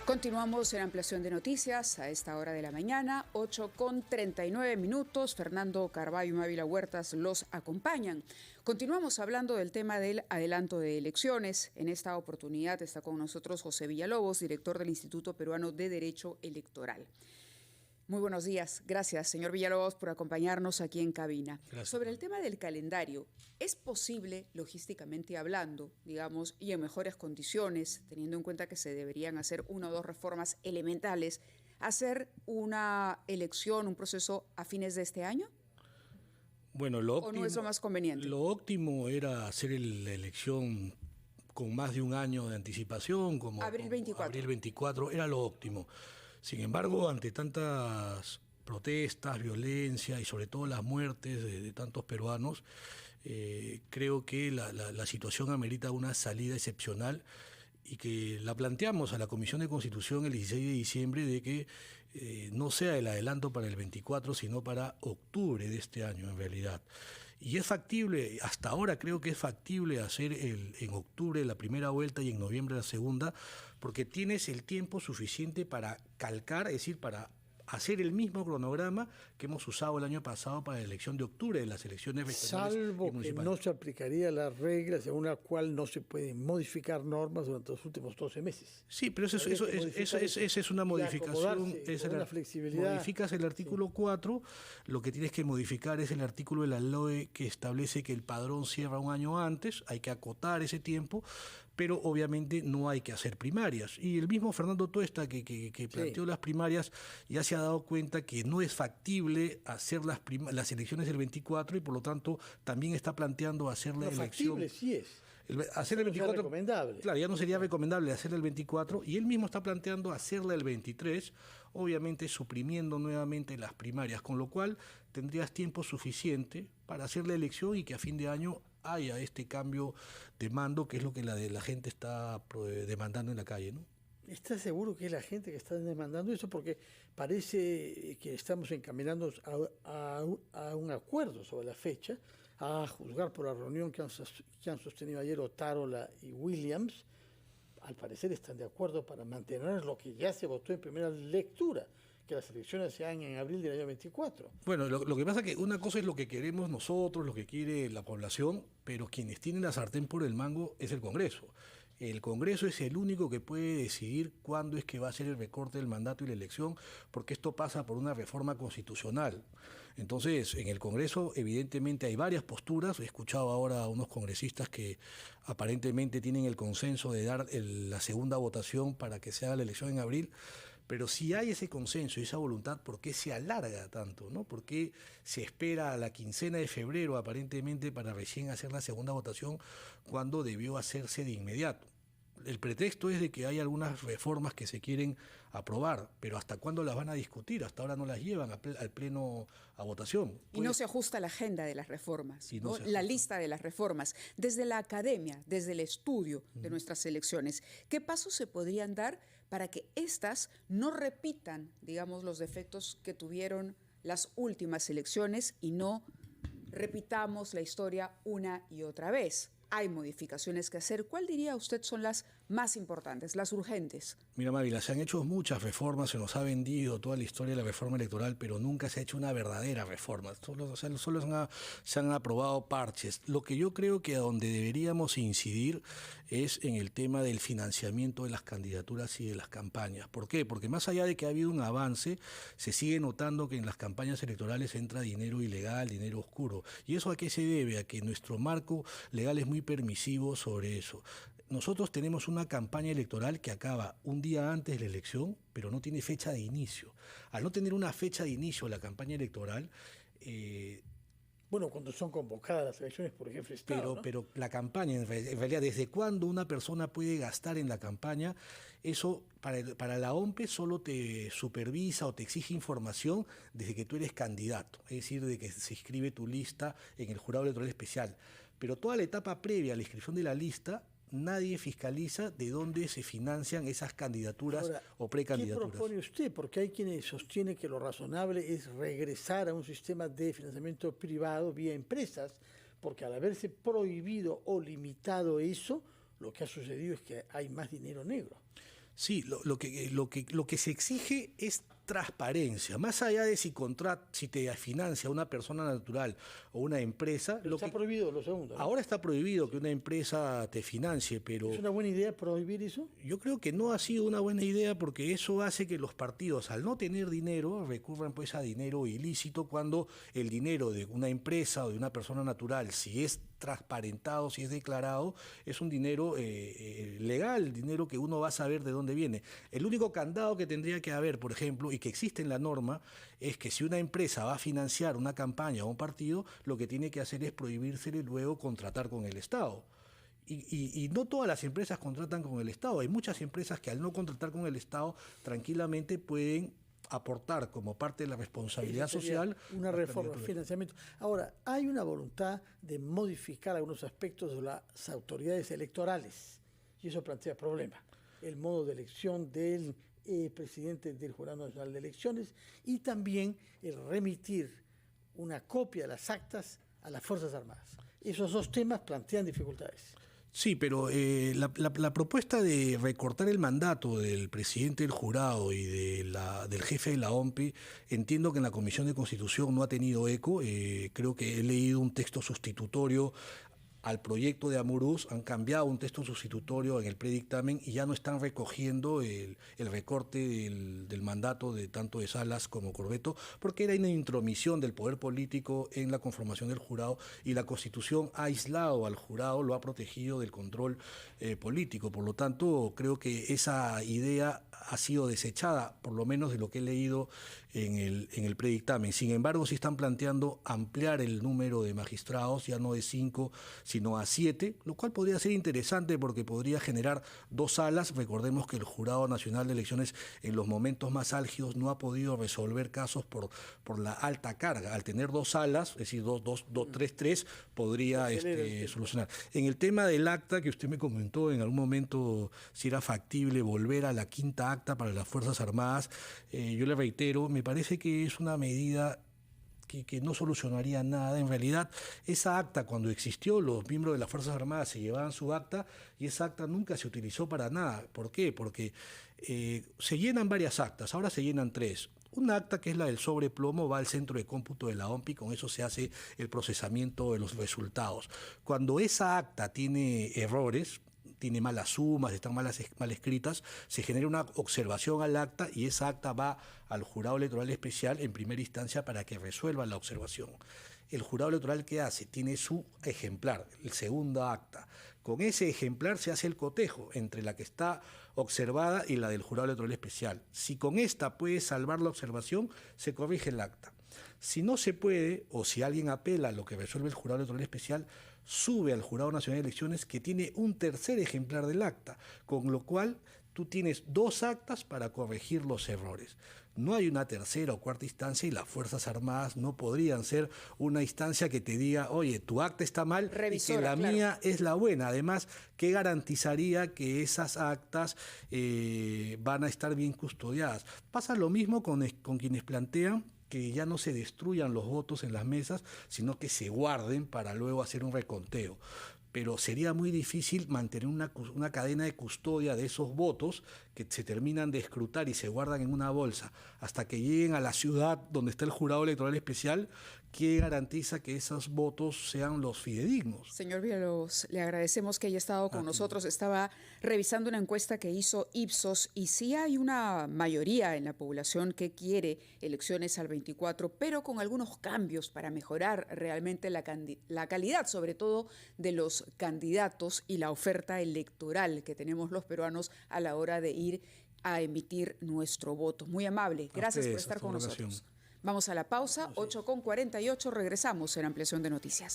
Continuamos en ampliación de noticias a esta hora de la mañana, 8:39. Fernando Carvalho y Mávila Huertas los acompañan. Continuamos hablando del tema del adelanto de elecciones. En esta oportunidad está con nosotros José Villalobos, director del Instituto Peruano de Derecho Electoral. Muy buenos días. Gracias, señor Villalobos, por acompañarnos aquí en cabina. Gracias. Sobre el tema del calendario, ¿es posible, logísticamente hablando, digamos, y en mejores condiciones, teniendo en cuenta que se deberían hacer una o dos reformas elementales, hacer una elección, un proceso a fines de este año? Bueno, lo óptimo, ¿O no es lo más conveniente? Lo óptimo era hacer la elección con más de un año de anticipación, como Abril 24. Abril 24, era lo óptimo. Sin embargo, ante tantas protestas, violencia y sobre todo las muertes de tantos peruanos, creo que la situación amerita una salida excepcional y que la planteamos a la Comisión de Constitución el 16 de diciembre de que no sea el adelanto para el 24, sino para octubre de este año en realidad. Y es factible, hasta ahora creo que es factible hacer en octubre la primera vuelta y en noviembre la segunda, porque tienes el tiempo suficiente para calcar, es decir, para hacer el mismo cronograma que hemos usado el año pasado para la elección de octubre de las elecciones regionales y salvo que municipales. no se aplicaría la regla según la cual no se pueden modificar normas durante los últimos 12 meses. Sí, pero esa es una modificación, una flexibilidad. Modificas el artículo 4, lo que tienes que modificar es el artículo de la LOE que establece que el padrón cierra un año antes, hay que acotar ese tiempo, pero obviamente no hay que hacer primarias. Y el mismo Fernando Tuesta que planteó las primarias ya se ha dado cuenta que no es factible hacer las elecciones del 24 y por lo tanto también está planteando hacer la elección. Factible sí es. Hacer el 24, no es recomendable. Claro, ya no sería recomendable hacerla el 24 y él mismo está planteando hacerla el 23, obviamente suprimiendo nuevamente las primarias, con lo cual tendrías tiempo suficiente para hacer la elección y que a fin de año haya este cambio de mando, que es lo que la gente está demandando en la calle, ¿no? ¿Estás seguro que es la gente que está demandando eso? Porque parece que estamos encaminándonos a un acuerdo sobre la fecha, a juzgar por la reunión que han sostenido ayer Otárola y Williams. Al parecer están de acuerdo para mantener lo que ya se votó en primera lectura, que las elecciones se hagan en abril del año 24. Bueno, lo que pasa es que una cosa es lo que queremos nosotros, lo que quiere la población, pero quienes tienen la sartén por el mango es el Congreso. El Congreso es el único que puede decidir cuándo es que va a ser el recorte del mandato y la elección, porque esto pasa por una reforma constitucional. Entonces, en el Congreso evidentemente hay varias posturas. He escuchado ahora a unos congresistas que aparentemente tienen el consenso de dar la segunda votación para que se haga la elección en abril, pero si hay ese consenso y esa voluntad, ¿por qué se alarga tanto, ¿no? ¿Por qué se espera a la quincena de febrero aparentemente para recién hacer la segunda votación cuando debió hacerse de inmediato? El pretexto es de que hay algunas reformas que se quieren aprobar, pero ¿hasta cuándo las van a discutir? Hasta ahora no las llevan al Pleno a votación. Y no se ajusta la agenda de las reformas, no la lista de las reformas. Desde la academia, desde el estudio de nuestras elecciones, ¿qué pasos se podrían dar para que éstas no repitan, digamos, los defectos que tuvieron las últimas elecciones y no repitamos la historia una y otra vez? Hay modificaciones que hacer. ¿Cuál diría usted son las más importantes, las urgentes? Mira, Mávila, se han hecho muchas reformas, se nos ha vendido toda la historia de la reforma electoral, pero nunca se ha hecho una verdadera reforma. Solo se han aprobado parches. Lo que yo creo que a donde deberíamos incidir es en el tema del financiamiento de las candidaturas y de las campañas. ¿Por qué? Porque más allá de que ha habido un avance, se sigue notando que en las campañas electorales entra dinero ilegal, dinero oscuro. ¿Y eso a qué se debe? A que nuestro marco legal es muy permisivo sobre eso. Nosotros tenemos una campaña electoral que acaba un día antes de la elección, pero no tiene fecha de inicio. Al no tener una fecha de inicio la campaña electoral... Bueno, cuando son convocadas las elecciones por jefe de Estado, ¿no? Pero la campaña, en realidad, ¿desde cuándo una persona puede gastar en la campaña? Eso para la OMPE solo te supervisa o te exige información desde que tú eres candidato, es decir, de que se inscribe tu lista en el jurado electoral especial. Pero toda la etapa previa a la inscripción de la lista, nadie fiscaliza de dónde se financian esas candidaturas. Ahora, o precandidaturas. ¿Qué propone usted? Porque hay quienes sostienen que lo razonable es regresar a un sistema de financiamiento privado vía empresas, porque al haberse prohibido o limitado eso, lo que ha sucedido es que hay más dinero negro. Sí, lo que se exige es transparencia. Más allá de si te financia una persona natural o una empresa, Pero está prohibido lo segundo, ¿no? ahora está prohibido que una empresa te financie, pero ¿Es una buena idea prohibir eso? yo creo que no ha sido una buena idea porque eso hace que los partidos, al no tener dinero, recurran pues a dinero ilícito cuando el dinero de una empresa o de una persona natural, si es transparentado, si es declarado, es un dinero legal, dinero que uno va a saber de dónde viene. El único candado que tendría que haber, por ejemplo, y que existe en la norma, es que si una empresa va a financiar una campaña o un partido, lo que tiene que hacer es prohibírsele luego contratar con el Estado. Y no todas las empresas contratan con el Estado. Hay muchas empresas que al no contratar con el Estado tranquilamente pueden aportar como parte de la responsabilidad Eso sería social una las reforma, candidaturas. financiamiento. Ahora, hay una voluntad de modificar algunos aspectos de las autoridades electorales y eso plantea problemas. El modo de elección del presidente del Jurado Nacional de Elecciones y también el remitir una copia de las actas a las Fuerzas Armadas. Esos dos temas plantean dificultades. Sí, pero la propuesta de recortar el mandato del presidente del jurado y del jefe de la OMPI, entiendo que en la Comisión de Constitución no ha tenido eco. Creo que he leído un texto sustitutorio al proyecto de Amurús, han cambiado un texto sustitutorio en el predictamen y ya no están recogiendo el recorte del mandato de tanto de Salas como Corbeto, porque era una intromisión del poder político en la conformación del jurado y la Constitución ha aislado al jurado, lo ha protegido del control político. Por lo tanto, creo que esa idea ha sido desechada, por lo menos de lo que he leído en el predictamen. Sin embargo, sí están planteando ampliar el número de magistrados, ya no de 5, sino a 7, lo cual podría ser interesante porque podría generar 2 salas. Recordemos que el Jurado Nacional de Elecciones en los momentos más álgidos no ha podido resolver casos por la alta carga. Al tener 2 salas, es decir, 3, podría solucionar. En el tema del acta que usted me comentó en algún momento, si era factible volver a la 5ª acta para las Fuerzas Armadas, yo le reitero, me parece que es una medida que no solucionaría nada. En realidad, esa acta, cuando existió, los miembros de las Fuerzas Armadas se llevaban su acta y esa acta nunca se utilizó para nada. ¿Por qué? Porque se llenan varias actas, ahora se llenan 3. Una acta que es la del sobreplomo va al centro de cómputo de la OMPI, con eso se hace el procesamiento de los resultados. Cuando esa acta tiene errores, tiene malas sumas, están mal escritas, se genera una observación al acta y esa acta va al Jurado Electoral Especial en primera instancia para que resuelva la observación. El Jurado Electoral, ¿qué hace? Tiene su ejemplar, el segundo acta. Con ese ejemplar se hace el cotejo entre la que está observada y la del Jurado Electoral Especial. Si con esta puede salvar la observación, se corrige el acta. Si no se puede, o si alguien apela a lo que resuelve el Jurado Electoral Especial, sube al Jurado Nacional de Elecciones que tiene un tercer ejemplar del acta, con lo cual tú tienes 2 actas para corregir los errores. No hay una tercera o cuarta instancia y las Fuerzas Armadas no podrían ser una instancia que te diga, oye, tu acta está mal Revisora, y que la claro. mía es la buena. Además, ¿qué garantizaría que esas actas van a estar bien custodiadas? Pasa lo mismo con quienes plantean que ya no se destruyan los votos en las mesas, sino que se guarden para luego hacer un reconteo. Pero sería muy difícil mantener una cadena de custodia de esos votos que se terminan de escrutar y se guardan en una bolsa hasta que lleguen a la ciudad donde está el Jurado Electoral Especial. ¿Qué garantiza que esos votos sean los fidedignos? Señor Villalobos, le agradecemos que haya estado con nosotros. Estaba revisando una encuesta que hizo Ipsos y sí hay una mayoría en la población que quiere elecciones al 24, pero con algunos cambios para mejorar realmente la calidad, sobre todo de los candidatos y la oferta electoral que tenemos los peruanos a la hora de ir a emitir nuestro voto. Muy amable. Gracias por estar con nosotros. Vamos a la pausa, 8:48, regresamos en Ampliación de Noticias.